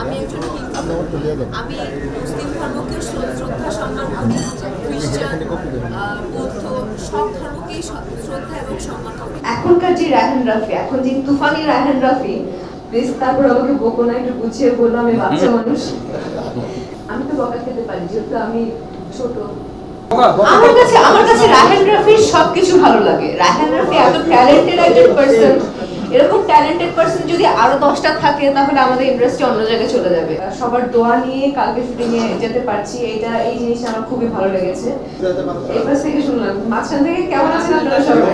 আমি একজন হিন্দু, আমি মুসলিম ধর্মকে শ্রদ্ধা সম্মান করি, খ্রিস্টান, বৌদ্ধ সব ধর্মকেই শ্রদ্ধা এবং সম্মান করি। এখনকার যে রায়হান রাফি, এখন যে তুফানি রায়হান রাফি, প্লিজ তারপর আমাকে বকো না, একটু গুছিয়ে বললো, আমি বাচ্চা মানুষ, আমি তো বকা খেতে পারি যেহেতু আমি ছোট। আমার কাছে রায়হান রাফির সবকিছু ভালো লাগে। রায়হান রাফি এত ট্যালেন্টেড একজন পারসন, এরকম ট্যালেন্টেড পারসন যদি আরো 10টা থাকে তাহলে আমাদের ইন্ডাস্ট্রি অন্য জায়গায় চলে যাবে। সবার দোয়া নিয়ে কালকে শুটিং এ যেতে পারছি, এই জিনিসটা আমার খুবই ভালো লেগেছে। এরপর থেকে শুনলাম মাঝখান থেকে কেমন আছেন আপনারা সবাই?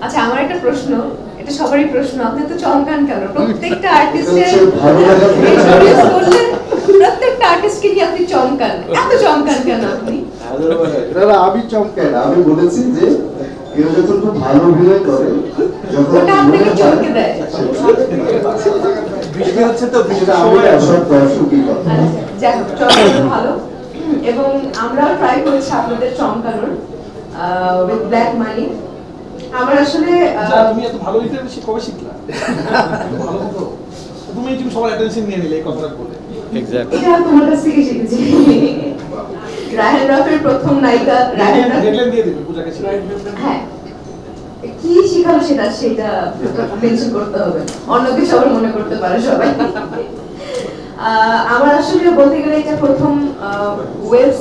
আচ্ছা, আমার একটা প্রশ্ন, এটা সবারই প্রশ্ন, আপনি তো চমকান কেন? প্রত্যেকটা আর্টিস্টের প্রত্যেকটা আর্টিস্টকে নিয়ে আপনি চমকান, এত চমকান কেন আপনি? আমি চমকাই না, আমি বলেছি যে কেউ যখন খুব ভালো অভিনয় করে, যখন ওটা আপনাকে চমকে দেয়, বিষয় হচ্ছে তো বিষয়টা আমি সব দর্শকই কথা। যাই হোক, চমকানো ভালো এবং আমরাও ট্রাই করছি আপনাদের চমকানোর উইথ ব্ল্যাক মানি। আমার আসলে তুমি এত ভালো লিখতে কবে শিখলা? ভালো তো তুমি সবার অ্যাটেনশন নিয়ে নিলে এই কথাটা বলে। এক্স্যাক্টলি, এটা তোমার কাছ থেকে শিখেছি। রায়হান রাফির প্রথম নায়িকা রায়হান রাফি হেডলাইন দিয়ে দিবি পূজাকে ছিল। হ্যাঁ, কি শিখালো সেটা মেনশন করতে হবে, অন্য কিছু আবার মনে করতে পারে সবাই। আমার আসলে বলতে গেলে এটা প্রথম ওয়েব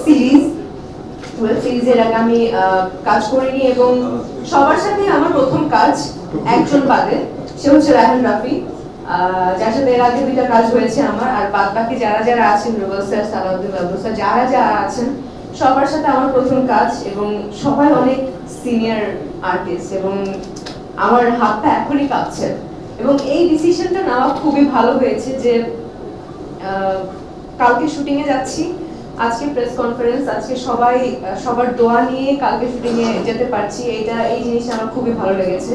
সিরিজের আগে আমি কাজ করিনি এবং সবার সাথে আমার প্রথম কাজ একজন বাদে, সে হচ্ছে রায়হান রাফি, যার সাথে এর আগে 2টা কাজ হয়েছে আমার। আর বাদ বাকি যারা আছেন, রুবেল স্যার, সালাউদ্দিন আবু স্যার, যারা আছেন সবার সাথে আমার প্রথম কাজ এবং সবাই অনেক সিনিয়র আর্টিস্ট এবং আমার হাতটা এখনই কাঁপছে এবং এই ডিসিশনটা নেওয়া খুবই ভালো হয়েছে যে কালকে শুটিং এ যাচ্ছি, আজকে প্রেস কনফারেন্স, আজকে সবার দোয়া নিয়ে কালকে শুটিং এ যেতে পারছি, এই জিনিসটা আমার খুবই ভালো লেগেছে।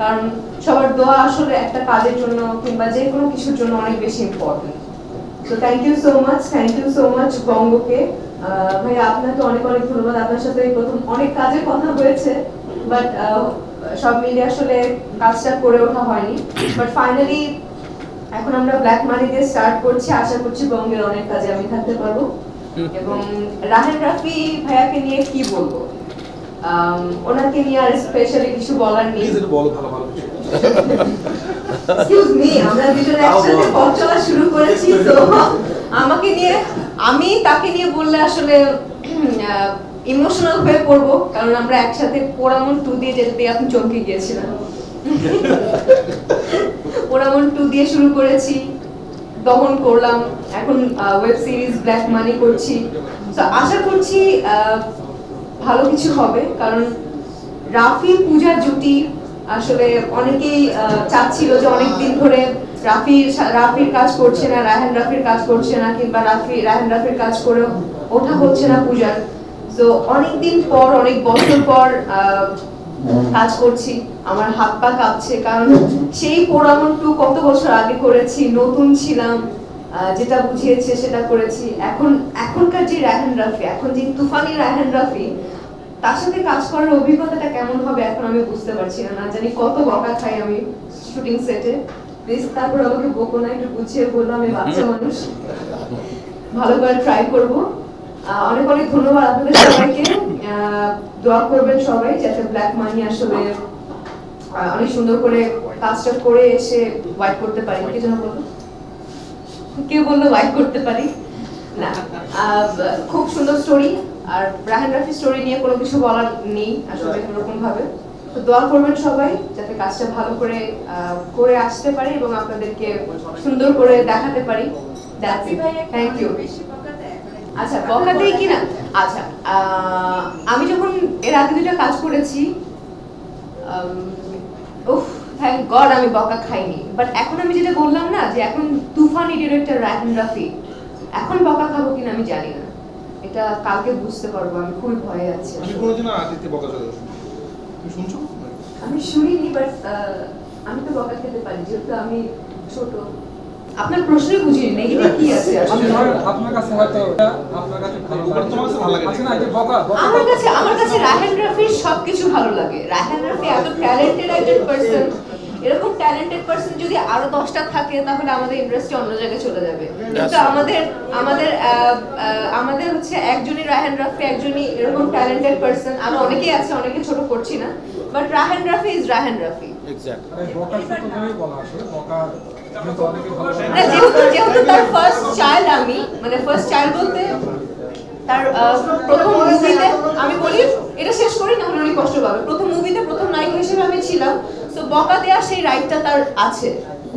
কারণ সবার দোয়া আসলে একটা কাজের জন্য কিংবা যে কোনো কিছুর জন্য অনেক বেশি important. So thank you so much বঙ্গকে। ভাই আপনাকে অনেক ধন্যবাদ, আপনার সাথে প্রথম অনেক কাজের কথা হয়েছে, বাট সব মিলে আসলে কাজটা করে ওঠা হয়নি, বাট ফাইনালি এখন আমরা ব্ল্যাক মানি দিয়ে স্টার্ট করছি, আশা করছি বঙ্গের অনেক কাজে আমি থাকতে পারবো। এবং রায়হান রাফি ভাইয়াকে নিয়ে কি বলবো, ওনাকে নিয়ে আর স্পেশালি কিছু বলার নেই। বলো ভালো ভালো কিছু। এক্সকিউজ মি, আমরা দুজন একসাথে পথ চলা শুরু করেছি, তো আমাকে নিয়ে, আমি তাকে নিয়ে বললে আসলে ইমোশনাল হয়ে পড়বো, কারণ আমরা একসাথে পোড়ামন 2 দিয়ে যেতে আপনি চমকে গিয়েছিলেন। পোড়ামন 2 দিয়ে শুরু করেছি, দহন করলাম, এখন ওয়েব সিরিজ ব্ল্যাক মানি করছি। তো আশা করছি ভালো কিছু হবে, কারণ রাফি পূজা জুটি আসলে অনেকেই চাচ্ছিল যে অনেকদিন ধরে রাফির কাজ করছে না, রায়হান রাফির কাজ করছে না, কিংবা রায়হান রাফির কাজ করে ওঠা হচ্ছে না পূজার। তো অনেকদিন পর, অনেক বছর পর কাজ করছি, আমার হাত পা কাঁপছে, কারণ সেই পোড়ামন 2 কত বছর আগে করেছি, নতুন ছিলাম, যেটা বুঝিয়েছে সেটা করেছি। এখনকার যে রায়হান রাফি, এখন যে তুফানি রায়হান রাফি, তার সাথে কাজ করার অভিজ্ঞতাটা কেমন হবে এখন আমি বুঝতে পারছি না, না জানি কত বকা খাই আমি শুটিং সেটে। প্লিজ তারপর আমাকে বকো না, একটু গুছিয়ে বললো, আমি বাচ্চা মানুষ, ভালো করে ট্রাই করবো। অনেক ধন্যবাদ আপনাদের সবাইকে, দোয়া করবেন সবাই যাতে ব্ল্যাক মানি আসলে অনেক সুন্দর করে কাজটা করে এসে ওয়াইট করতে পারি। কি যেন বলবো, কেউ বললো ওয়াইট করতে পারি না, খুব সুন্দর স্টোরি, আর রায়হান রাফি স্টোরি নিয়ে কোনো কিছু বলার নেই আসলে এরকম ভাবে। তো দোয়া করবেন সবাই যাতে কাজটা ভালো করে আসতে পারি এবং আপনাদেরকে সুন্দর করে দেখাতে পারি। Thank you. আচ্ছা, বকা দেই কিনা? আচ্ছা, আমি যখন এর আগে 2টা কাজ করেছি, থ্যাংক গড আমি বকা খাইনি, বাট এখন আমি যেটা বললাম না, যে এখন তুফানি ডিরেক্টর রায়হান রাফি, এখন বকা খাবো কিনা আমি জানি না, এটা কালকে বুঝতে পারবো। আমি খুবই ভয়ে আছি। আমি কোনোদিন আদিতে বকা চলে তুমি শুনছো? আমি শুনিনি, বাট আমি তো বকা খেতে পারি যেহেতু আমি ছোট। আপনার প্রশ্নই বুঝিনি, নেগেটিভ কি আছে আসলে? আপনার কাছে হয়তো আপনার কাছে ভালো লাগে, তোমার কাছে ভালো লাগে আছে না যে বকা? আমার কাছে রায়হান রাফির সবকিছু ভালো লাগে। রায়হান রাফি এত ট্যালেন্টেড একজন পারসন, এরকম ট্যালেন্টেড পার্সন যদি আরো 10টা থাকে তাহলে আমাদের ইন্ডাস্ট্রি অন্য জায়গায় চলে যাবে। কিন্তু আমাদের হচ্ছে একজনই রায়হান রাফি, একজনই এরকম ট্যালেন্টেড পার্সন। আরো অনেকেই আছে, অনেকে ছোট করছি না, বাট রায়হান রাফি ইজ রায়হান রাফি। যেহেতু তার ফার্স্ট চাইল্ড, আমি মানে ফার্স্ট চাইল্ড বলতে তার প্রথম মুভিতে, আমি বলি এটা শেষ করি না হলে উনি কষ্ট পাবে, প্রথম মুভিতে প্রথম নায়িকা হিসেবে আমি ছিলাম, তো বকা দেওয়ার সেই রাইটটা তার আছে।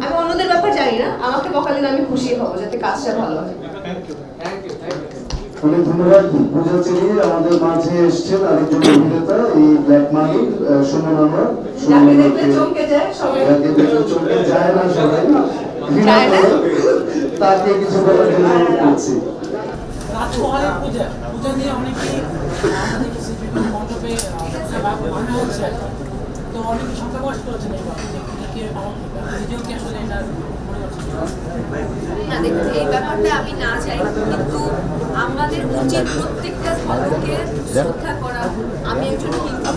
আমি অন্যদের ব্যাপার জানি না, আমাকে বকা দিলে আমি খুশি হব যাতে কাজটা ভালো হয়। অনেক ধন্যবাদ। পূজা চেরিয়ে আমাদের মাঝে এসছেন আরেকজন অভিনেতা, এই ব্ল্যাক মানি সুমন আনোয়ার। যাকে দেখলে চমকে যায় সবাই, যাকে দেখলে চমকে যায় না সবাই, তাকে কিছু বলার জন্য অনুরোধ করছি। রাজমহলের পূজা নিয়ে অনেকেই আমাদের কাছে বিভিন্ন মণ্ডপে বানানো হচ্ছে, তো অনেকে সংখ্যা প্রকাশ করেছেন নিজেও কি আসলে এটা মনে করছেন? না দেখুন, এই ব্যাপারটা আমি না চাই, কিন্তু আমাদের উচিত প্রত্যেকটা ধর্মকে শ্রদ্ধা করা। আমি একজন হিন্দু,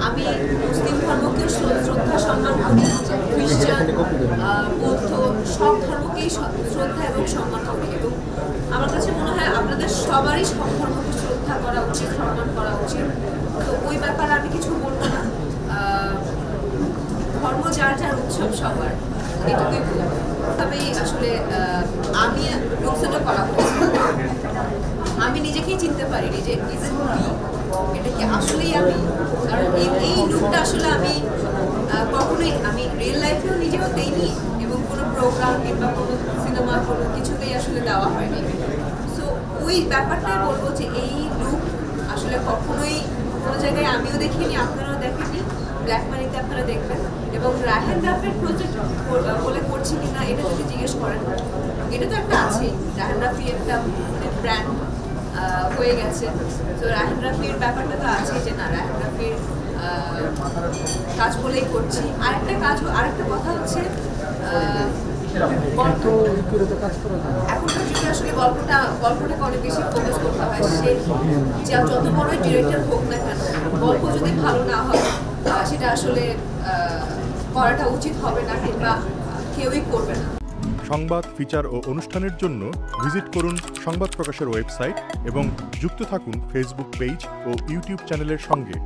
আমি মুসলিম ধর্মকে শ্রদ্ধা সম্মান করি, খ্রিস্টান, বৌদ্ধ সব ধর্মকেই শ্রদ্ধা এবং সম্মান করি, এবং আমার কাছে মনে হয় আপনাদের সবারই সব ধর্মকে শ্রদ্ধা করা উচিত, সম্মান করা উচিত। তো ওই ব্যাপারে আমি কিছু বলবো না। ধর্ম যার যার উৎসব সবার, এটুকুই বলবো। তবেই আসলে আমি লোকসটা করা হয়েছে, আমি নিজেকেই চিনতে পারিনি যে এটা কি আসলেই আমি, কারণ এই লুকটা আসলে আমি কখনোই আমি রিয়েল লাইফেও নিজেও দেইনি, এবং কোনো প্রোগ্রাম কিংবা কোনো সিনেমা কোনো কিছুতেই আসলে দেওয়া হয়নি। সো ওই ব্যাপারটাই বলবো যে এই লুক আসলে কখনোই কোনো জায়গায় আমিও দেখিনি, আপনারাও দেখেননি, ব্ল্যাক মানিতে আপনারা দেখবেন। এবং রায়হান রাফির প্রজেক্ট বলে করছি কিনা এটা যদি জিজ্ঞেস করেন, এটা তো একটা আছেই, রায়হান রাফি একটা ব্র্যান্ড হয়ে গেছে, তো রায়হান রাফির ব্যাপারটা তো আছে যে না রায়হান রাফির কাজ বলেই করছি। আরেকটা কথা হচ্ছে এখনকার যুগে আসলে গল্পটাকে অনেক বেশি ফোকাস করতে হয়। সে যত বড়ই ডিরেক্টর হোক না কেন, গল্প যদি ভালো না হয় সেটা আসলে করাটা উচিত হবে না, কিংবা কেউই করবে না। সংবাদ, ফিচার ও অনুষ্ঠানের জন্য ভিজিট করুন সংবাদ প্রকাশের ওয়েবসাইট এবং যুক্ত থাকুন ফেসবুক পেজ ও ইউটিউব চ্যানেলের সঙ্গে।